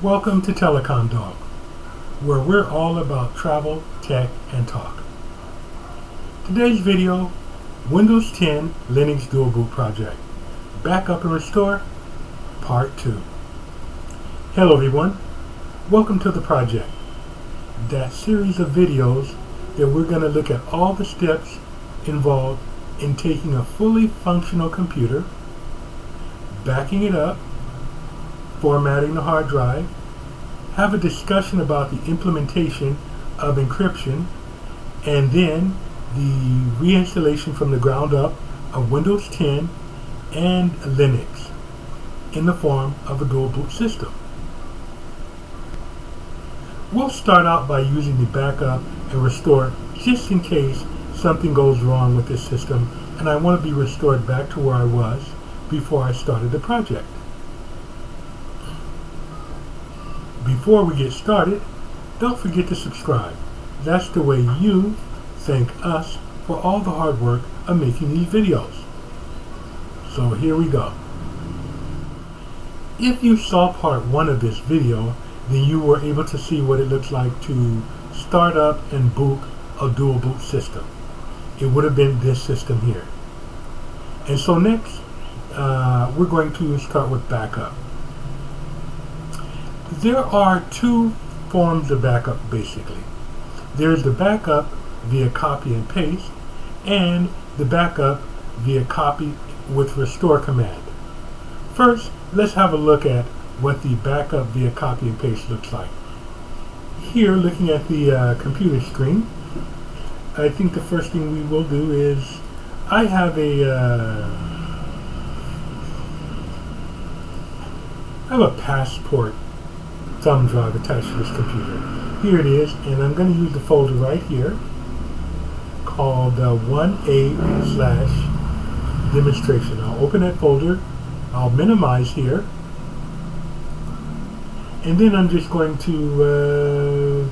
Welcome to Telecom Dog, where we're all about travel, tech, and talk. Today's video, Windows 10 Linux Dual Boot Project, Backup and Restore, Part 2. Hello everyone, welcome to the project, that series of videos that we're going to look at all the steps involved in taking a fully functional computer, backing it up, formatting the hard drive, have a discussion about the implementation of encryption, and then the reinstallation from the ground up of Windows 10 and Linux in the form of a dual boot system. We'll start out by using the backup and restore just in case something goes wrong with this system and I want to be restored back to where I was before I started the project. Before we get started, don't forget to subscribe. That's the way you thank us for all the hard work of making these videos. So here we go. If you saw part 1 of this video, then you were able to see what it looks like to start up and boot a dual boot system. It would have been this system here. And so next, we're going to start with backup. There are two forms of backup basically. There's the backup via copy and paste and the backup via copy with restore command. First, let's have a look at what the backup via copy and paste looks like. Here, looking at the computer screen, I think the first thing we will do is I have a passport thumb drive attached to this computer. Here it is, and I'm going to use the folder right here called 1A/demonstration. I'll open that folder, I'll minimize here, and then I'm just going to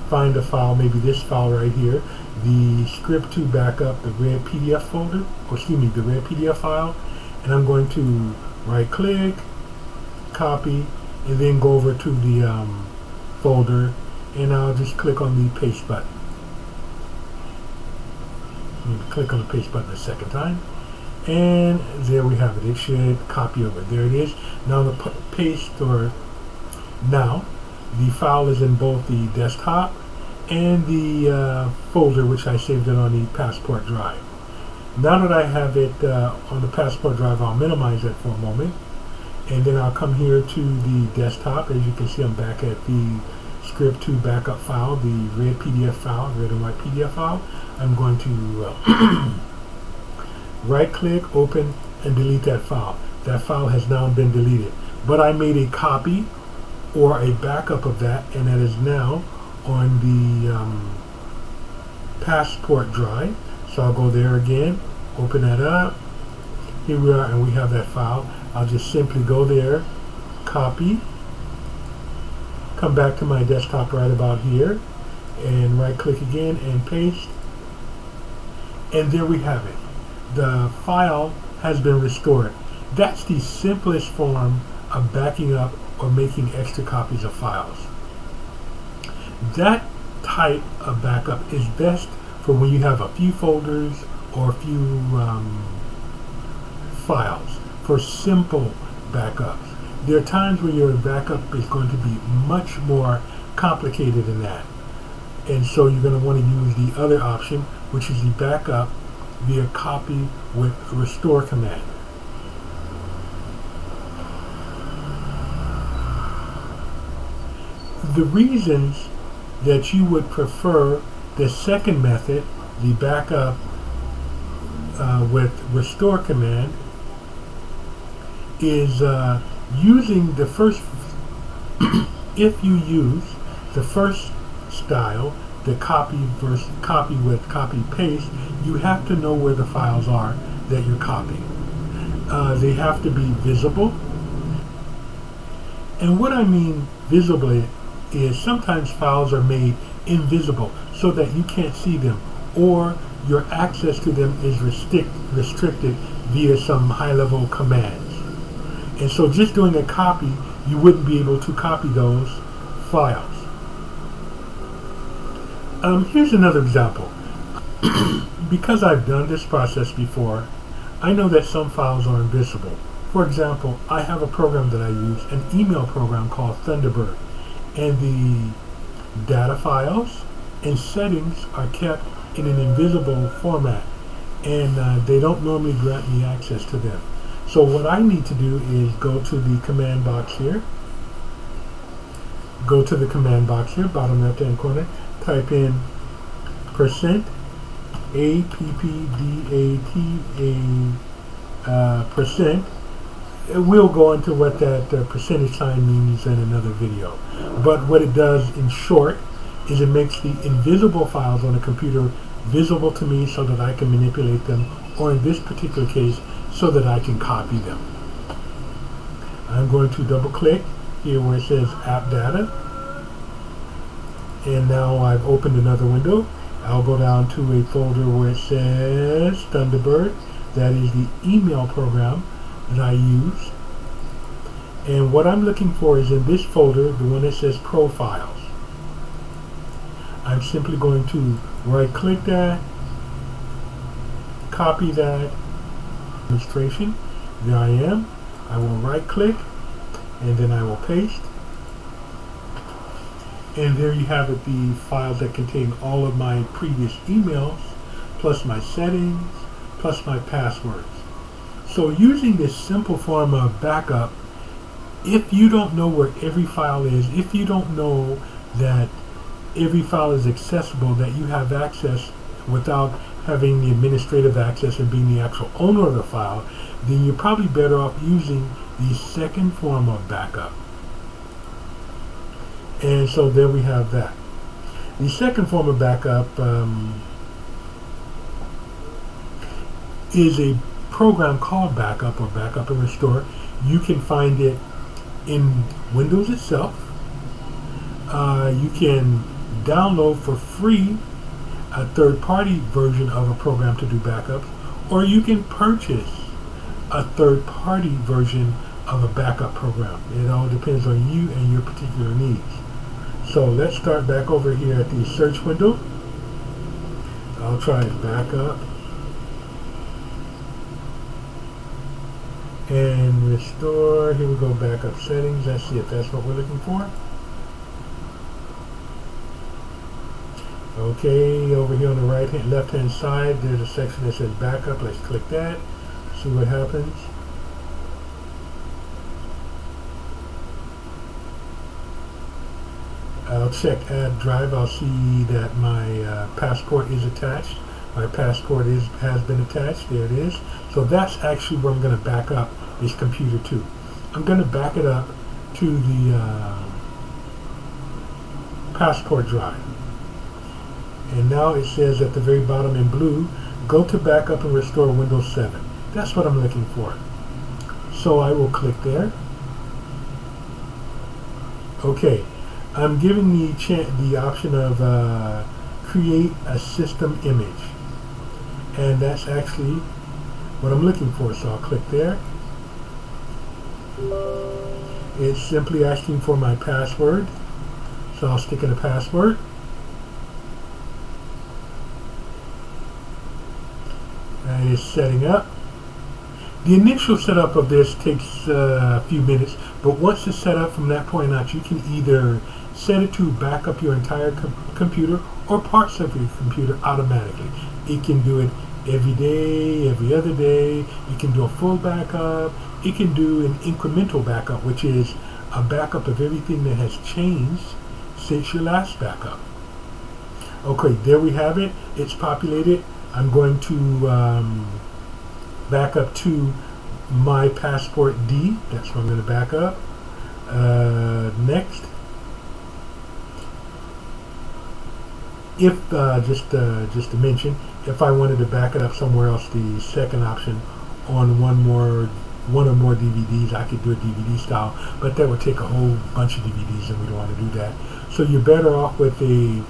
find a file, maybe this file right here, the script2 backup, the red PDF folder, or excuse me, the red PDF file, and I'm going to right click, copy, and then go over to the folder, and I'll just click on the paste button. Click on the paste button a second time, and there we have it. It should copy over. There it is. Now the paste, or now the file is in both the desktop and the folder which I saved it on the passport drive. Now that I have it on the passport drive, I'll minimize it for a moment. And then I'll come here to the desktop. As you can see, I'm back at the script2 backup file, the red PDF file, red and white PDF file. I'm going to right click, open, and delete that file. That file has now been deleted. But I made a copy or a backup of that, and that is now on the passport drive. So I'll go there again, open that up. Here we are, and we have that file. I'll just simply go there, copy, come back to my desktop right about here, and right click again and paste. And there we have it. The file has been restored. That's the simplest form of backing up or making extra copies of files. That type of backup is best for when you have a few folders or a few files. For simple backups. There are times where your backup is going to be much more complicated than that. And so you're going to want to use the other option, which is the backup via copy with restore command. The reasons that you would prefer the second method, the backup with restore command, is using the first if you use the first style, the copy with copy paste, you have to know where the files are that you're copying. They have to be visible. And what I mean visibly is sometimes files are made invisible so that you can't see them, or your access to them is restricted via some high-level commands. And so just doing a copy you wouldn't be able to copy those files. Here's another example. Because I've done this process before, I know that some files are invisible. For example, I have a program that I use, an email program called Thunderbird, and the data files and settings are kept in an invisible format, and they don't normally grant me access to them. So what I need to do is go to the command box here, bottom left hand corner, type in %, %. We'll go into what that percentage sign means in another video. But what it does in short is it makes the invisible files on a computer visible to me so that I can manipulate them, or in this particular case, so that I can copy them. I'm going to double click here where it says App Data, and now I've opened another window. I'll go down to a folder where it says Thunderbird. That is the email program that I use. And what I'm looking for is in this folder, the one that says Profiles. I'm simply going to right click that, copy that demonstration. There I am. I will right click and then I will paste. And there you have it, the files that contain all of my previous emails, plus my settings, plus my passwords. So using this simple form of backup, if you don't know where every file is, if you don't know that every file is accessible, that you have access without having the administrative access and being the actual owner of the file, then you're probably better off using the second form of backup. And so there we have that. The second form of backup is a program called Backup or Backup and Restore. You can find it in Windows itself. You can download for free a third-party version of a program to do backups, or you can purchase a third-party version of a backup program. It all depends on you and your particular needs. So let's start back over here at the search window. I'll try Backup and Restore. Here we go, Backup Settings. Let's see if that's what we're looking for. Okay, over here on the left hand side, there's a section that says Backup. Let's click that, see what happens. I'll check Add Drive. I'll see that my passport is attached. My passport has been attached. There it is. So that's actually where I'm going to back up this computer to. I'm going to back it up to the passport drive. And now it says at the very bottom in blue, go to Backup and Restore Windows 7. That's what I'm looking for. So I will click there. Okay. I'm giving the option of create a system image, and that's actually what I'm looking for. So I'll click there. It's simply asking for my password, so I'll stick in a password. And it's setting up. The initial setup of this takes a few minutes, but once it's set up from that point on, you can either set it to back up your entire computer or parts of your computer automatically. It can do it every day, every other day. You can do a full backup. It can do an incremental backup, which is a backup of everything that has changed since your last backup. Okay, there we have it. It's populated. I'm going to back up to my passport D. That's what I'm going to back up. Next. If just to mention, if I wanted to back it up somewhere else, the second option on one or more DVDs, I could do a DVD style, but that would take a whole bunch of DVDs, and we don't want to do that. So you're better off with a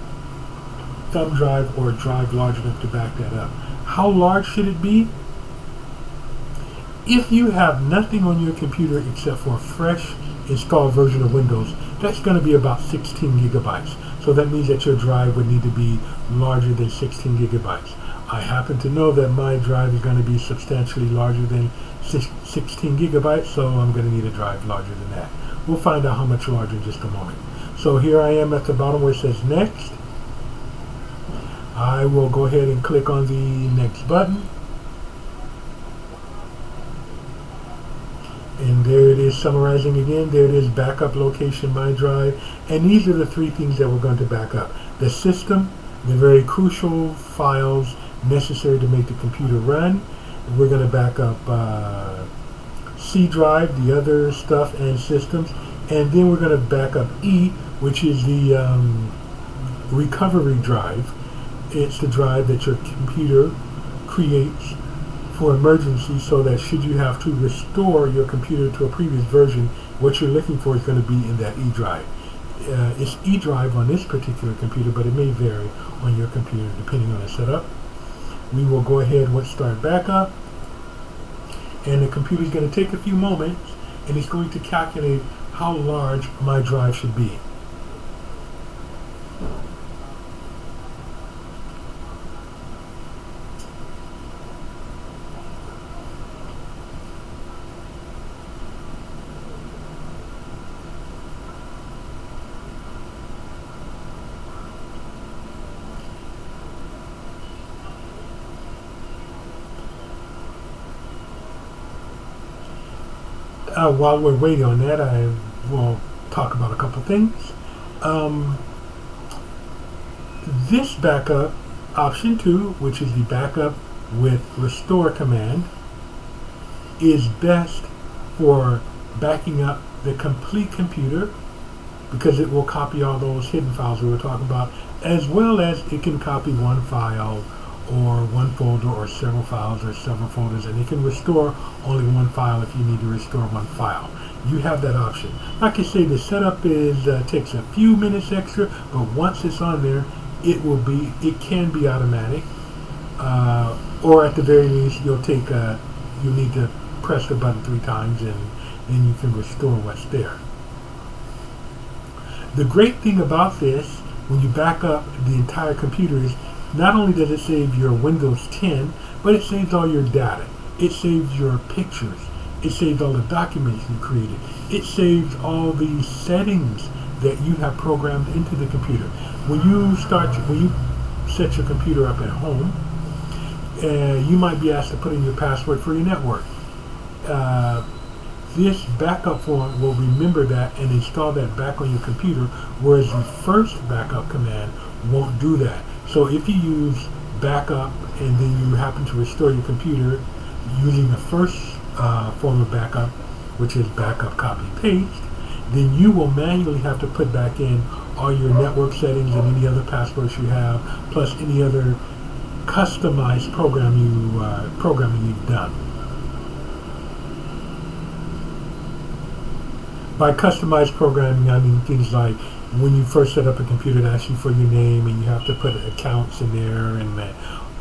thumb drive or a drive large enough to back that up. How large should it be? If you have nothing on your computer except for a fresh installed version of Windows, that's going to be about 16 gigabytes. So that means that your drive would need to be larger than 16 gigabytes. I happen to know that my drive is going to be substantially larger than 16 gigabytes, so I'm going to need a drive larger than that. We'll find out how much larger in just a moment. So here I am at the bottom where it says Next. I will go ahead and click on the Next button. And there it is summarizing again. There it is, backup location, my drive. And these are the three things that we're going to back up. The system, the very crucial files necessary to make the computer run. We're going to back up C drive, the other stuff and systems. And then we're going to back up E, which is the recovery drive. It's the drive that your computer creates for emergency, so that should you have to restore your computer to a previous version, what you're looking for is going to be in that E drive. It's E drive on this particular computer, but it may vary on your computer depending on the setup. We will go ahead with start backup, and the computer is going to take a few moments, and it's going to calculate how large my drive should be. While we're waiting on that, I will talk about a couple things. This backup, option 2, which is the backup with restore command, is best for backing up the complete computer, because it will copy all those hidden files we were talking about, as well as it can copy one file or one folder or several files or several folders, and it can restore only one file if you need to restore one file. You have that option. Like I say, the setup is takes a few minutes extra, but once it's on there, it can be automatic, or at the very least, you need to press the button 3 times, and then you can restore what's there. The great thing about this, when you back up the entire computer, is not only does it save your Windows 10, but it saves all your data. It saves your pictures. It saves all the documents you created. It saves all the settings that you have programmed into the computer. When you set your computer up at home, you might be asked to put in your password for your network. This backup form will remember that and install that back on your computer, whereas the first backup command won't do that. So if you use backup and then you happen to restore your computer using the first form of backup, which is backup copy paste, then you will manually have to put back in all your network settings and any other passwords you have, plus any other customized programming you've done. By customized programming, I mean things like when you first set up a computer, it asks you for your name, and you have to put accounts in there and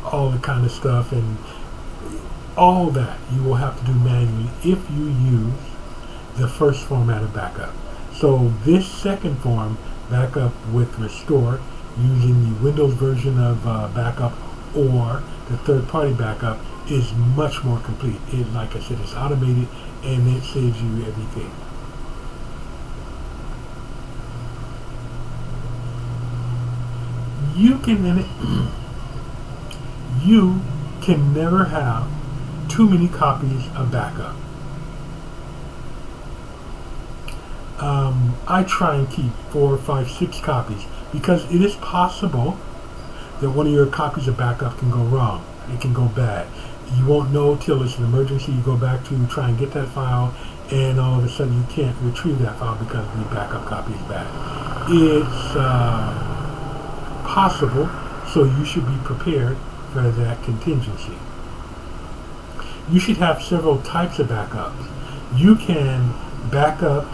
all the kind of stuff, and all that you will have to do manually if you use the first format of backup. So this second form, backup with restore, using the Windows version of backup or the third-party backup, is much more complete. It, like I said, is automated, and it saves you everything. You can never have too many copies of backup. I try and keep 4, 5, 6 copies, because it is possible that one of your copies of backup can go wrong. It can go bad. You won't know till it's an emergency. You go back to try and get that file, and all of a sudden you can't retrieve that file because the backup copy is bad. It's possible, so you should be prepared for that contingency. You should have several types of backups. You can back up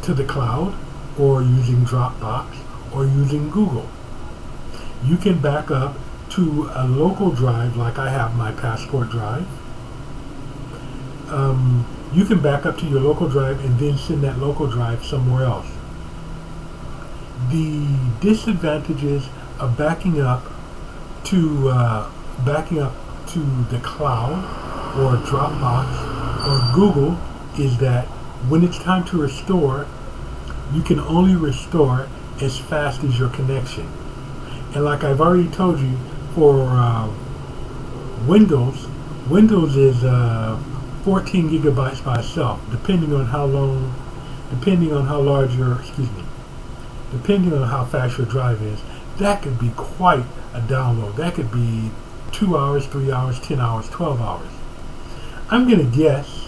to the cloud, or using Dropbox, or using Google. You can back up to a local drive, like I have my Passport drive, you can back up to your local drive and then send that local drive somewhere else. The disadvantages of backing up to the cloud or Dropbox or Google is that when it's time to restore, you can only restore as fast as your connection. And like I've already told you, for Windows is 14 gigabytes by itself, depending on how fast your drive is. That could be quite a download. That could be 2 hours, 3 hours, 10 hours, 12 hours. I'm gonna guess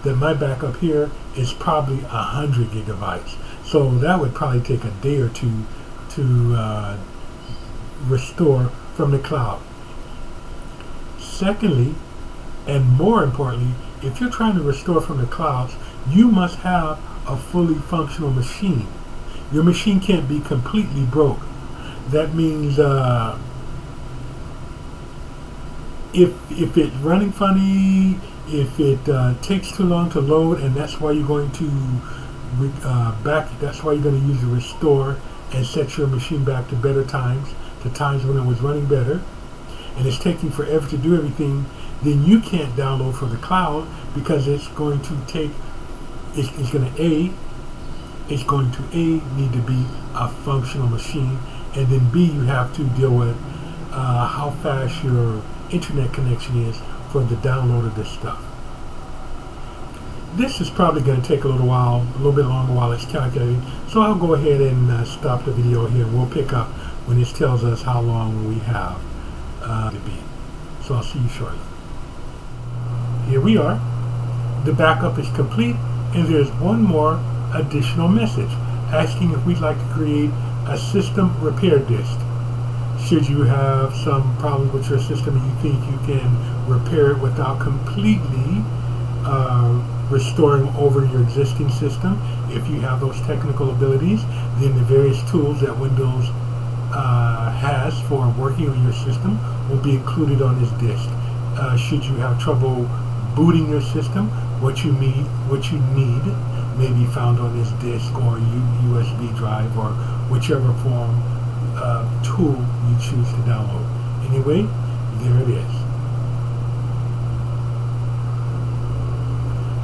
that my backup here is probably 100 gigabytes. So that would probably take a day or two to restore from the cloud. Secondly, and more importantly, if you're trying to restore from the clouds, you must have a fully functional machine. Your machine can't be completely broke. That means if it's running funny, if it takes too long to load, and that's why you're going to that's why you're going to use the restore and set your machine back to better times, to times when it was running better, and it's taking forever to do everything, then you can't download from the cloud, because it's going to need to be a functional machine, and then B, you have to deal with how fast your internet connection is for the download of this stuff. This is probably going to take a little bit longer while it's calculating, so I'll go ahead and stop the video here, and we'll pick up when this tells us how long we have to be. So I'll see you shortly. Here we are. The backup is complete, and there's one more additional message asking if we'd like to create a system repair disk. Should you have some problem with your system and you think you can repair it without completely restoring over your existing system, if you have those technical abilities, then the various tools that Windows has for working on your system will be included on this disk. Should you have trouble booting your system, what you need may be found on this disk or USB drive or whichever form tool you choose to download. Anyway, there it is.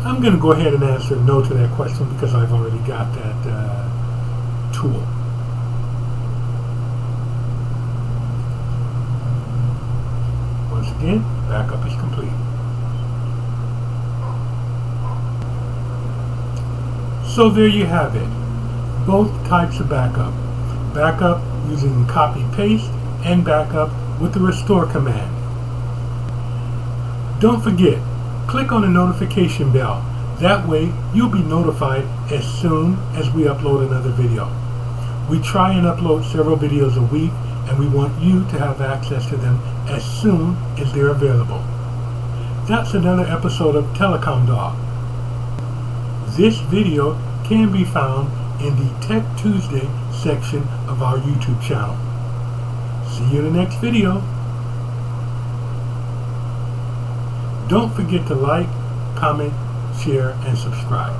I'm going to go ahead and answer no to that question because I've already got that tool. Once again, backup is complete. So there you have it. Both types of backup. Backup using copy-paste and backup with the restore command. Don't forget, click on the notification bell. That way you'll be notified as soon as we upload another video. We try and upload several videos a week, and we want you to have access to them as soon as they're available. That's another episode of Telecom Dog. This video can be found in the Tech Tuesday section of our YouTube channel. See you in the next video. Don't forget to like, comment, share, and subscribe.